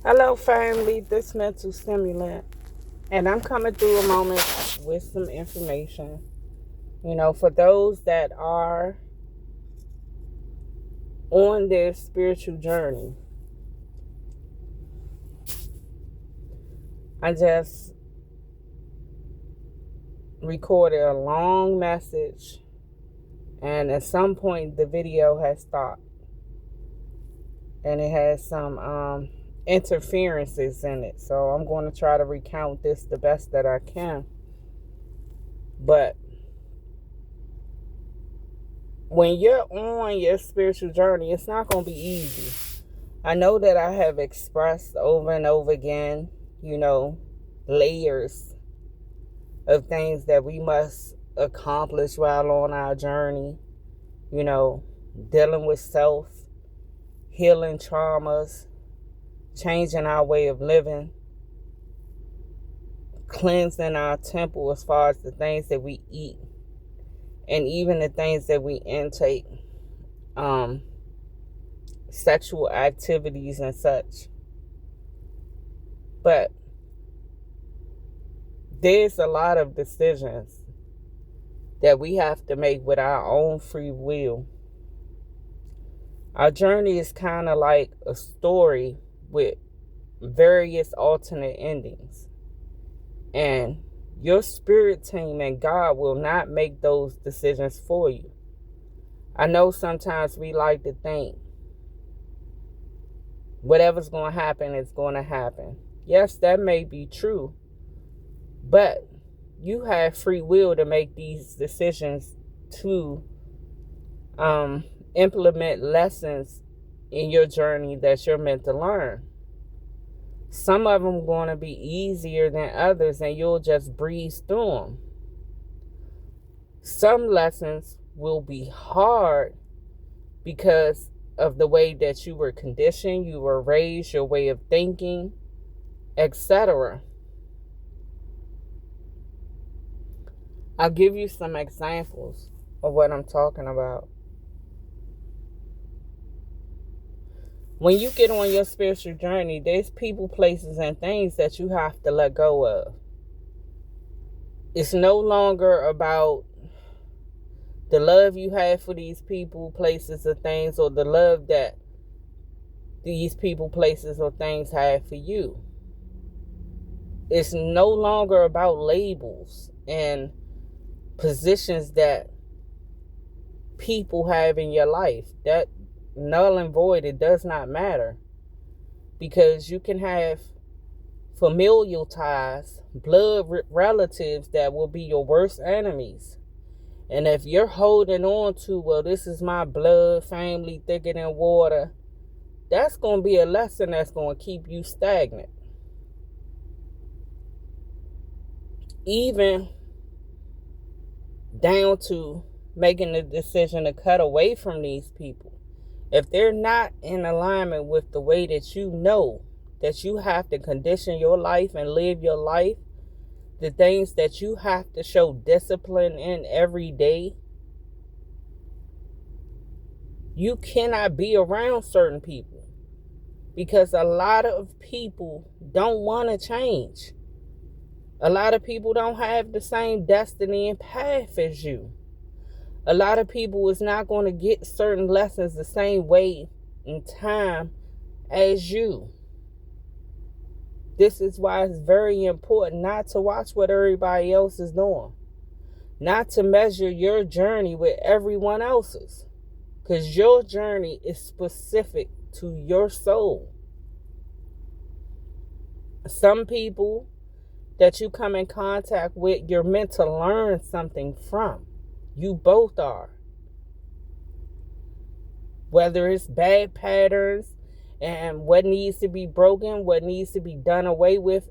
Hello, family. This mental stimulant, and I'm coming through a moment with some information. For those that are on their spiritual journey, I just recorded a long message, and at some point, the video has stopped, and it has some interferences in it. So I'm going to try to recount this the best that I can, but when you're on your spiritual journey, it's not going to be easy. I know that I have expressed over and over again, layers of things that we must accomplish while on our journey, you know, dealing with self, healing traumas, changing our way of living, cleansing our temple as far as the things that we eat and even the things that we intake. Sexual activities and such. But there's a lot of decisions that we have to make with our own free will. Our journey is kind of like a story with various alternate endings. And your spirit team and God will not make those decisions for you. I know sometimes we like to think whatever's going to happen is going to happen. Yes, that may be true, but you have free will to make these decisions to implement lessons in your journey that you're meant to learn. Some of them going to be easier than others, and you'll just breeze through them. Some lessons will be hard because of the way that you were conditioned, you were raised, your way of thinking, etc. I'll give you some examples of what I'm talking about. When you get on your spiritual journey, there's people, places, and things that you have to let go of. It's no longer about the love you have for these people, places, or things, or the love that these people, places, or things have for you. It's no longer about labels and positions that people have in your life. That null and void, it does not matter, because you can have familial ties, blood relatives that will be your worst enemies. And if you're holding on to, well, this is my blood family thicker than water, that's going to be a lesson that's going to keep you stagnant. Even down to making the decision to cut away from these people. If they're not in alignment with the way that you know that you have to condition your life and live your life, the things that you have to show discipline in every day, you cannot be around certain people, because a lot of people don't want to change. A lot of people don't have the same destiny and path as you. A lot of people is not going to get certain lessons the same way in time as you. This is why it's very important not to watch what everybody else is doing. Not to measure your journey with everyone else's. Because your journey is specific to your soul. Some people that you come in contact with, you're meant to learn something from. You both are. Whether it's bad patterns and what needs to be broken, what needs to be done away with,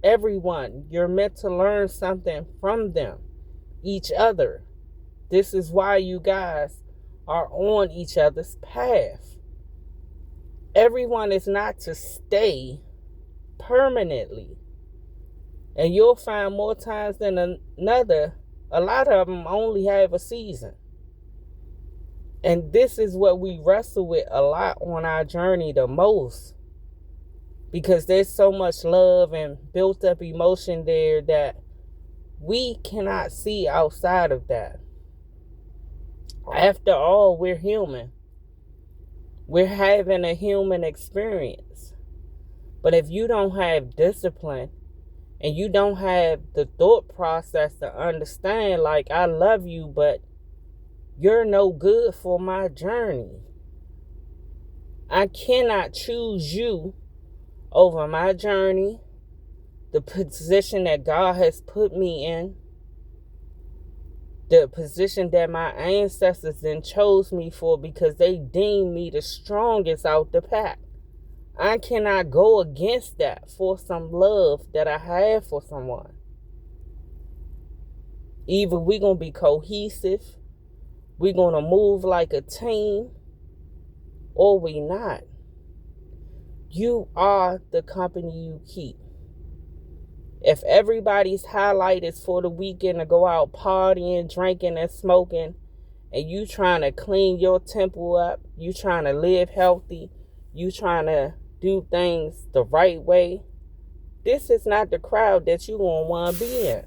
everyone, you're meant to learn something from them, each other. This is why you guys are on each other's path. Everyone is not to stay permanently. And you'll find more times than another, a lot of them only have a season. And this is what we wrestle with a lot on our journey the most. because there's so much love and built up emotion there that we cannot see outside of that. After all, we're human. We're having a human experience. But if you don't have discipline and you don't have the thought process to understand, like, I love you, but you're no good for my journey. I cannot choose you over my journey, the position that God has put me in, the position that my ancestors then chose me for because they deemed me the strongest out the pack. I cannot go against that for some love that I have for someone. Either we're going to be cohesive, we're going to move like a team, or we not. You are the company you keep. If everybody's highlight is for the weekend to go out partying, drinking, and smoking, and you trying to clean your temple up, you trying to live healthy, you trying to do things the right way, this is not the crowd that you going to want to be in.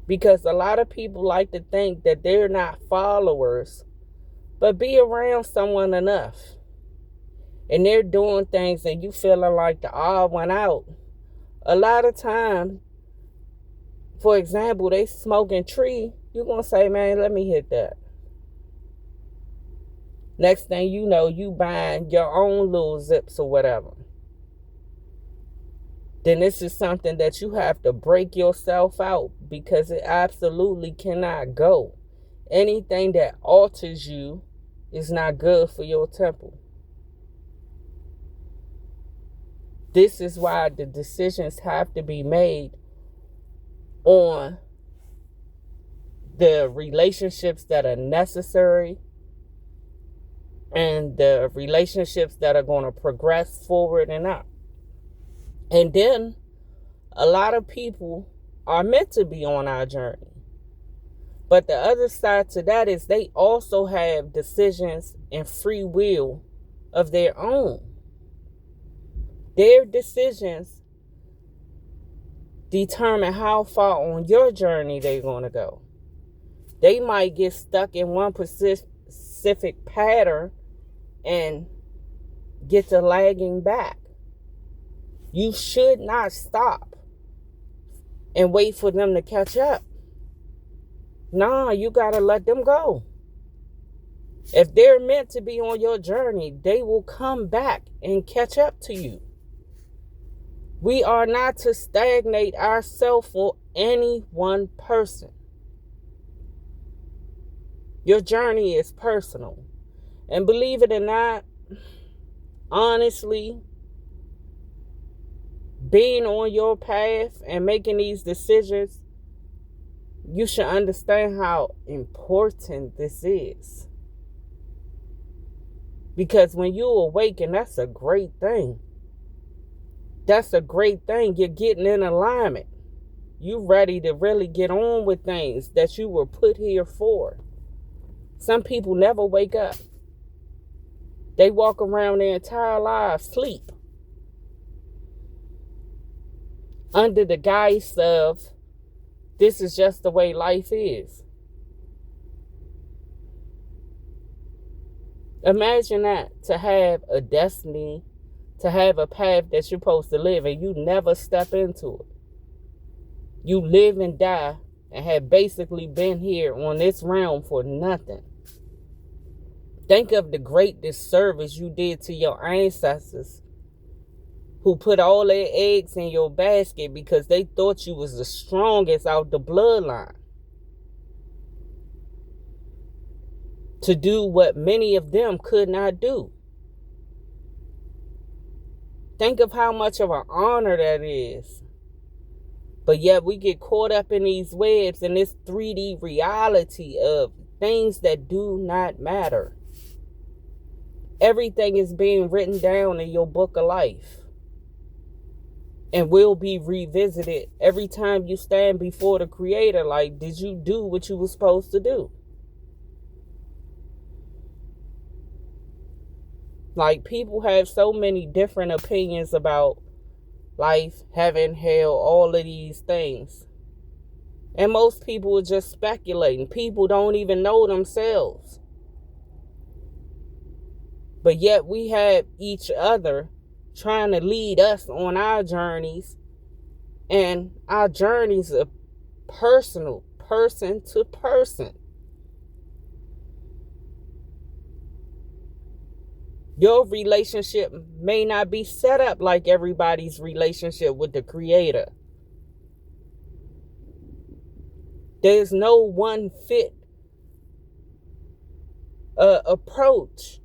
Because a lot of people like to think that they're not followers, but be around someone enough and they're doing things and you feeling like the odd one out. A lot of time, for example, they smoking tree, you're going to say, man, let me hit that. Next thing you know, you buying your own little zips or whatever. Then this is something that you have to break yourself out, because it absolutely cannot go. Anything that alters you is not good for your temple. This is why the decisions have to be made on the relationships that are necessary and the relationships that are going to progress forward and up. And then a lot of people are meant to be on our journey. But the other side to that is they also have decisions and free will of their own. Their decisions determine how far on your journey they're going to go. They might get stuck in one specific pattern and get to lagging back. You should not stop and wait for them to catch up. Nah, you got to let them go. If they're meant to be on your journey, they will come back and catch up to you. We are not to stagnate ourselves for any one person. Your journey is personal. And believe it or not, honestly, being on your path and making these decisions, you should understand how important this is. Because when you awaken, that's a great thing. That's a great thing. You're getting in alignment. You're ready to really get on with things that you were put here for. Some people never wake up. They walk around their entire lives sleep, under the guise of this is just the way life is. Imagine that, to have a destiny, to have a path that you're supposed to live and you never step into it. You live and die and have basically been here on this realm for nothing. Think of the great disservice you did to your ancestors who put all their eggs in your basket because they thought you was the strongest out the bloodline to do what many of them could not do. Think of how much of an honor that is. But yet we get caught up in these webs and this 3D reality of things that do not matter. Everything is being written down in your book of life and will be revisited every time you stand before the Creator. Like, did you do what you were supposed to do? Like, people have so many different opinions about life, heaven, hell, all of these things. And most people are just speculating. People don't even know themselves. But yet we have each other trying to lead us on our journeys. And our journeys are personal, person to person. Your relationship may not be set up like everybody's relationship with the Creator. There's no one fit approach.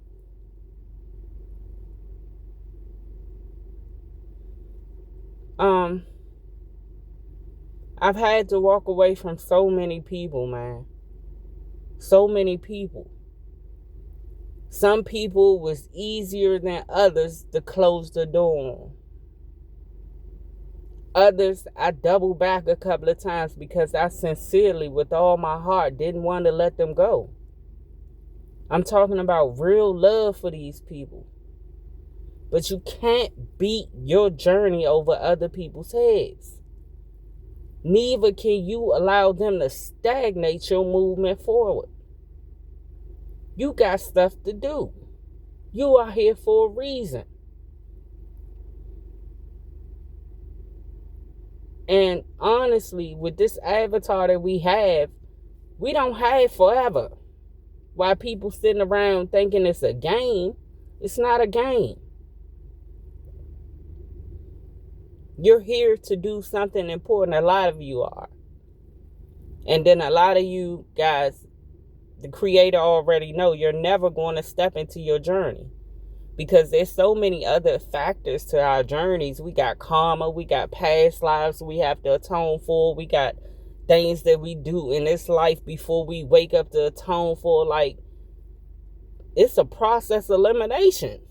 I've had to walk away from so many people, man. So many people. Some people was easier than others to close the door on. Others, I doubled back a couple of times because I sincerely, with all my heart, didn't want to let them go. I'm talking about real love for these people. But you can't beat your journey over other people's heads. Neither can you allow them to stagnate your movement forward. You got stuff to do. You are here for a reason. And honestly, with this avatar that we don't have forever. While people sitting around thinking it's a game, it's not a game. You're here to do something important. A lot of you are. And then a lot of you guys, the Creator already know you're never going to step into your journey. Because there's so many other factors to our journeys. We got karma, we got past lives we have to atone for, we got things that we do in this life before we wake up to atone for. Like, it's a process of elimination.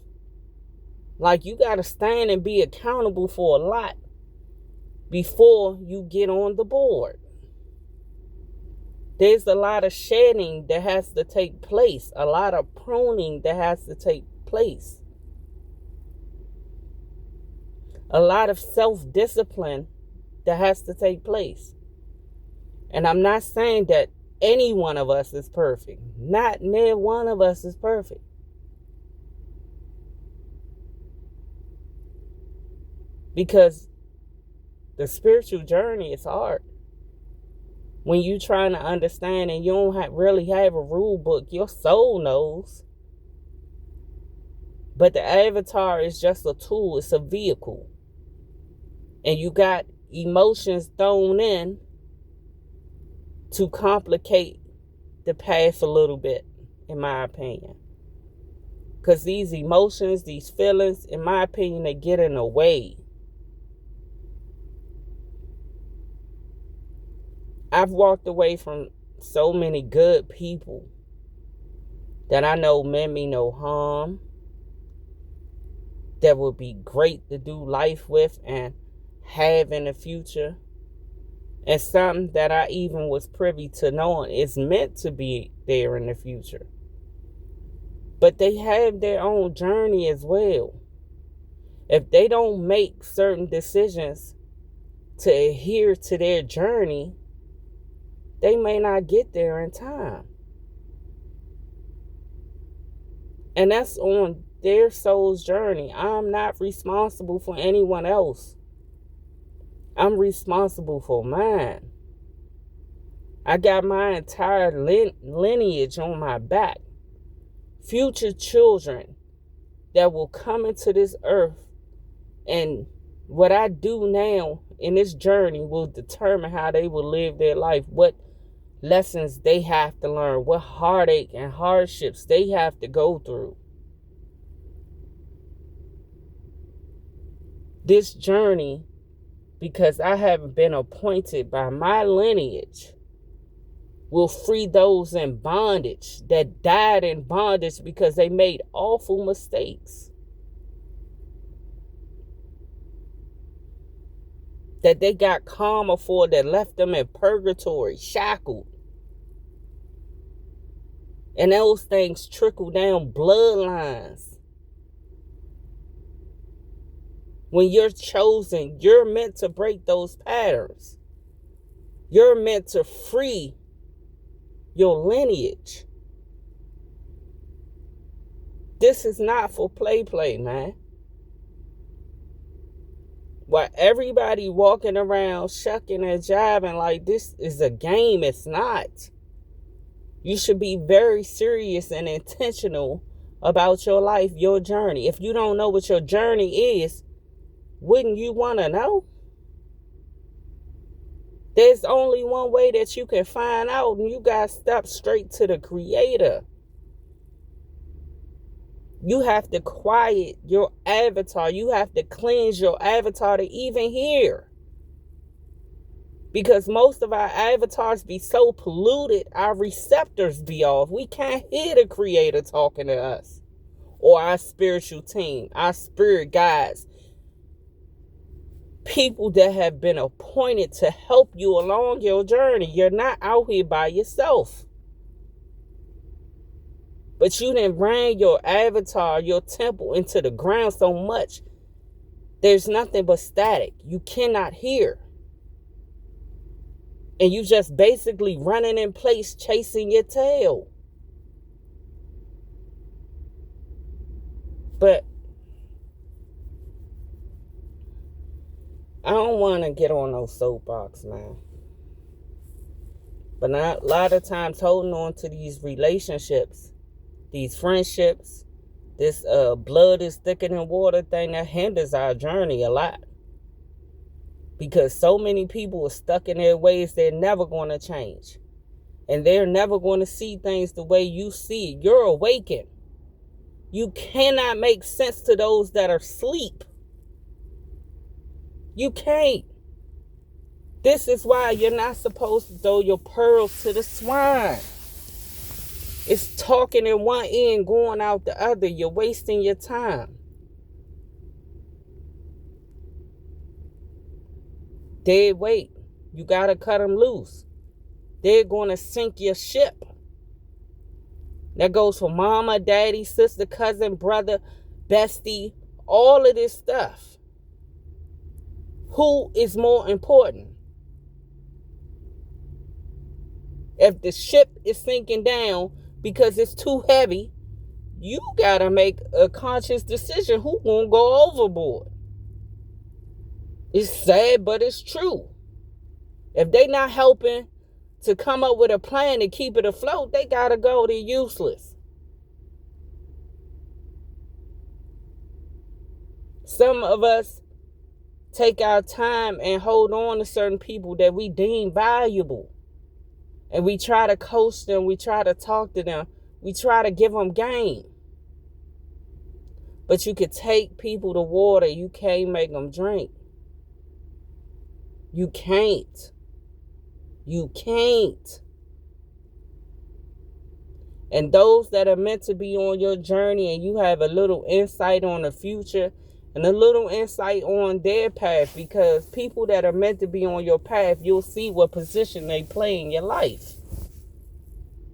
Like, you got to stand and be accountable for a lot before you get on the board. There's a lot of shedding that has to take place, a lot of pruning that has to take place, a lot of self-discipline that has to take place. And I'm not saying that any one of us is perfect. Not near one of us is perfect. Because the spiritual journey is hard. When you're trying to understand and you don't really have a rule book, your soul knows. But the avatar is just a tool. It's a vehicle. And you got emotions thrown in to complicate the path a little bit, in my opinion. Because these emotions, these feelings, in my opinion, they get in the way. I've walked away from so many good people that I know meant me no harm, that would be great to do life with and have in the future. And something that I even was privy to knowing is meant to be there in the future. But they have their own journey as well. If they don't make certain decisions to adhere to their journey, they may not get there in time. And that's on their soul's journey. I'm not responsible for anyone else. I'm responsible for mine. I got my entire lineage on my back. Future children that will come into this earth, and what I do now in this journey will determine how they will live their life, what lessons they have to learn, what heartache and hardships they have to go through. This journey, because I haven't been appointed by my lineage, will free those in bondage that died in bondage because they made awful mistakes, that they got karma for, that left them in purgatory, shackled. And those things trickle down bloodlines. When you're chosen, you're meant to break those patterns. You're meant to free your lineage. This is not for play, man. While everybody walking around shucking and jiving like this is a game, it's not. You should be very serious and intentional about your life, your journey. If you don't know what your journey is, wouldn't you want to know? There's only one way that you can find out, and you got to step straight to the Creator. You have to quiet your avatar. You have to cleanse your avatar to even hear. Because most of our avatars be so polluted, our receptors be off. We can't hear the Creator talking to us. Or our spiritual team, our spirit guides. People that have been appointed to help you along your journey. You're not out here by yourself. But you didn't ran your avatar, your temple into the ground so much. There's nothing but static. You cannot hear. And you just basically running in place, chasing your tail. But I don't want to get on no soapbox, man. But a lot of times holding on to these relationships, these friendships, this blood is thicker than water thing, that hinders our journey a lot. Because so many people are stuck in their ways, they're never going to change. And they're never going to see things the way you see it. You're awakened. You cannot make sense to those that are asleep. You can't. This is why you're not supposed to throw your pearls to the swine. It's talking in one end, going out the other. You're wasting your time. Dead weight. You got to cut them loose. They're going to sink your ship. That goes for mama, daddy, sister, cousin, brother, bestie, all of this stuff. Who is more important? If the ship is sinking down because it's too heavy, you got to make a conscious decision who's going to go overboard. It's sad, but it's true. If they not helping to come up with a plan to keep it afloat, they got to go. They're useless. Some of us take our time and hold on to certain people that we deem valuable. And we try to coach them. We try to talk to them. We try to give them game. But you could take people to water. You can't make them drink. You can't. You can't. And those that are meant to be on your journey and you have a little insight on the future and a little insight on their path, because people that are meant to be on your path, you'll see what position they play in your life.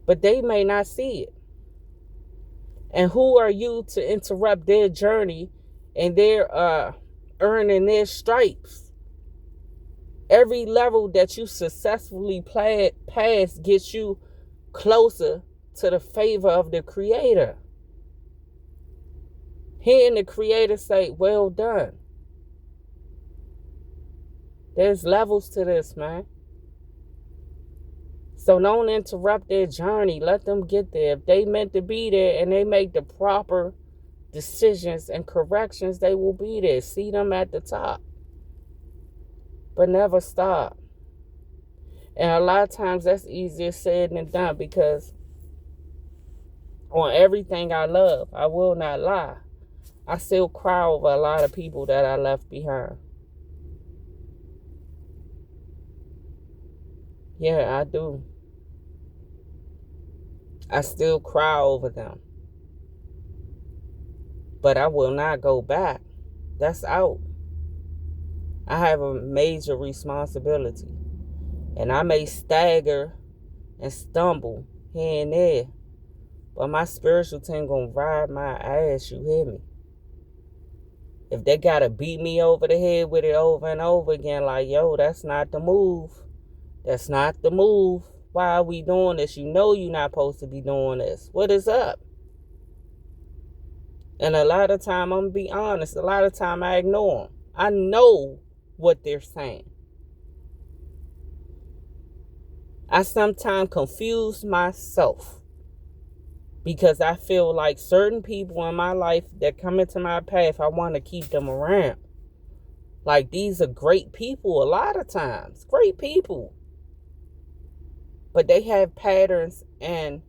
But they may not see it. And who are you to interrupt their journey and their earning their stripes? Every level that you successfully pass gets you closer to the favor of the Creator. Hearing the Creator say, well done. There's levels to this, man. So don't interrupt their journey. Let them get there. If they meant to be there and they make the proper decisions and corrections, they will be there. See them at the top. But never stop. And a lot of times that's easier said than done, because on everything I love, I will not lie, I still cry over a lot of people that I left behind. Yeah, I do. I still cry over them. But I will not go back. That's out. I have a major responsibility. And I may stagger and stumble here and there, but my spiritual team gonna ride my ass, you hear me? If they got to beat me over the head with it over and over again, like, yo, that's not the move. That's not the move. Why are we doing this? You know you're not supposed to be doing this. What is up? And a lot of time, I'm going to be honest, a lot of time I ignore them. I know what they're saying. I sometimes confuse myself because I feel like certain people in my life that come into my path, I want to keep them around. Like, these are great people a lot of times. Great people. But they have patterns and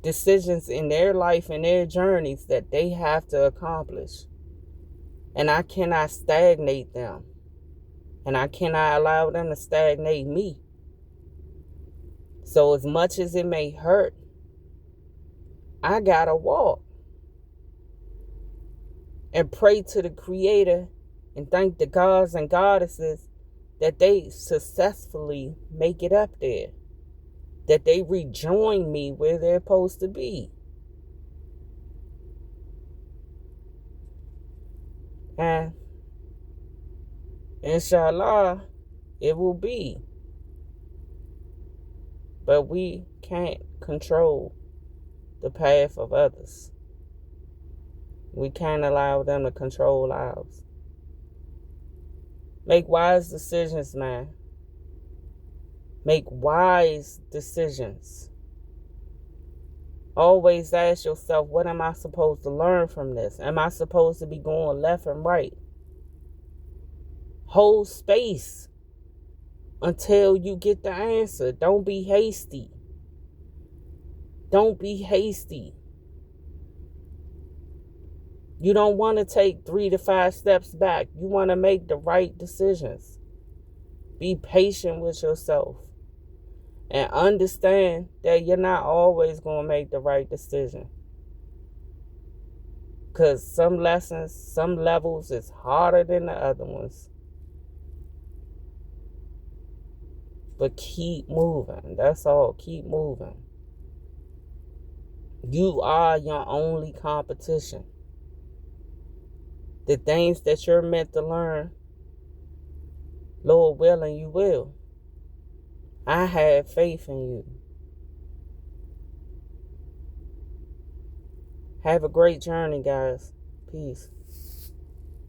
decisions in their life and their journeys that they have to accomplish. And I cannot stagnate them. And I cannot allow them to stagnate me. So as much as it may hurt, I gotta walk and pray to the Creator and thank the gods and goddesses that they successfully make it up there. That they rejoin me where they're supposed to be. And inshallah, it will be. But we can't control the path of others. We can't allow them to control ours. Make wise decisions, man. Make wise decisions. Always ask yourself, what am I supposed to learn from this? Am I supposed to be going left and right? Hold space until you get the answer. Don't be hasty. Don't be hasty. You don't want to take 3 to 5 steps back. You want to make the right decisions. Be patient with yourself. And understand that you're not always going to make the right decision. Because some lessons, some levels is harder than the other ones. But keep moving. That's all. Keep moving. You are your only competition. The things that you're meant to learn, Lord willing, you will. I have faith in you. Have a great journey, guys. Peace.